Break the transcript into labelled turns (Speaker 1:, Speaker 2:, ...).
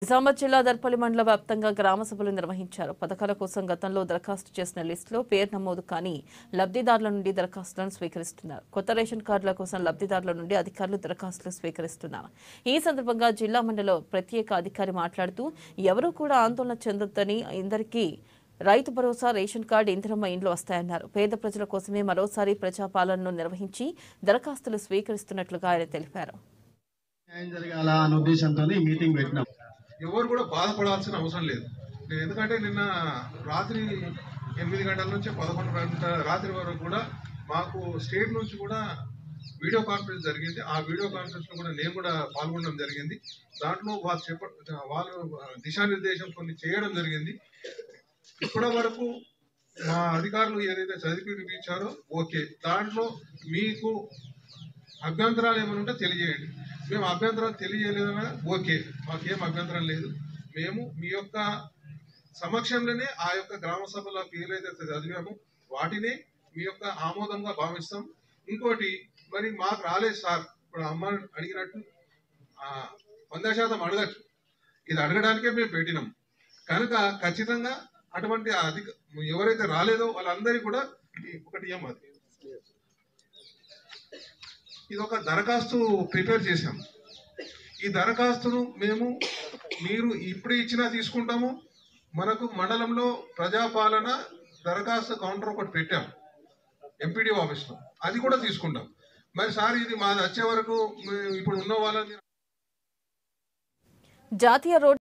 Speaker 1: నిజామాబాద్ జిల్లా దర్పల్లి మండల వ్యాప్తంగా గ్రామ సభలు నిర్వహించారు. పథకాల కోసం గతంలో దరఖాస్తు చేసిన లిస్టులో పేరు నమోదు కాని లబ్ధిదారుల నుండి దరఖాస్తులను స్వీకరిస్తున్నారు. కొత్త రేషన్ కార్డుల కోసం లబ్ధిదారుల నుండి అధికారులు దరఖాస్తులు స్వీకరిస్తున్నారు. ఈ సందర్భంగా జిల్లా మండల ప్రత్యేక అధికారి మాట్లాడుతూ ఎవరూ కూడా ఆందోళన చెందొద్దని, అందరికీ రైతు భరోసా, రేషన్ కార్డు, ఇందిరమ్మ ఇండ్లు వస్తాయన్నారు. పేద ప్రజల కోసమే మరోసారి ప్రజాపాలనను నిర్వహించి దరఖాస్తులు స్వీకరిస్తున్నట్లుగా ఆయన తెలిపారు.
Speaker 2: ఎవరు కూడా బాధపడాల్సిన అవసరం లేదు. ఎందుకంటే నిన్న రాత్రి 8 గంటల నుంచి 11 గంటల రాత్రి వరకు కూడా మాకు స్టేట్ నుంచి కూడా వీడియో కాన్ఫరెన్స్ జరిగింది. ఆ వీడియో కాన్ఫరెన్స్ లో కూడా నేను కూడా పాల్గొనడం జరిగింది. దాంట్లో వాళ్ళు దిశానిర్దేశం కొన్ని చేయడం జరిగింది. ఇప్పటి వరకు మా అధికారులు ఏదైతే చదివి వినిపించారో ఓకే, దాంట్లో మీకు అభ్యంతరాలు ఏమైనా ఉంటే తెలియజేయండి. మేము అభ్యంతరాలు తెలియజేయలేదన్నా ఓకే, మాకేం అభ్యంతరం లేదు. మేము మీ యొక్క సమక్షంలోనే ఆ యొక్క గ్రామ సభలో ఏదైతే చదివామో వాటినే మీ యొక్క ఆమోదంగా భావిస్తాం. ఇంకోటి, మరి మాకు రాలేదు సార్, ఇప్పుడు అమ్మ అడిగినట్టు 100% అడగచ్చు. ఇది అడగడానికే మేము పెట్టినాం కనుక ఖచ్చితంగా అటువంటి ఎవరైతే రాలేదో వాళ్ళందరికీ కూడా ఒకటి అది ఇది ఒక దరఖాస్తు ప్రిపేర్ చేశాం. ఈ దరఖాస్తును మీరు ఇప్పుడు ఇచ్చినా తీసుకుంటాము. మనకు మండలంలో ప్రజాపాలన దరఖాస్తు కౌంటర్ ఒకటి పెట్టాం ఎంపీడీ ఆఫీస్లో, అది కూడా తీసుకుంటాం. మరి సార్ ఇది మాది వచ్చే వరకు ఇప్పుడు ఉన్న వాళ్ళని
Speaker 1: జాతీయ రోడ్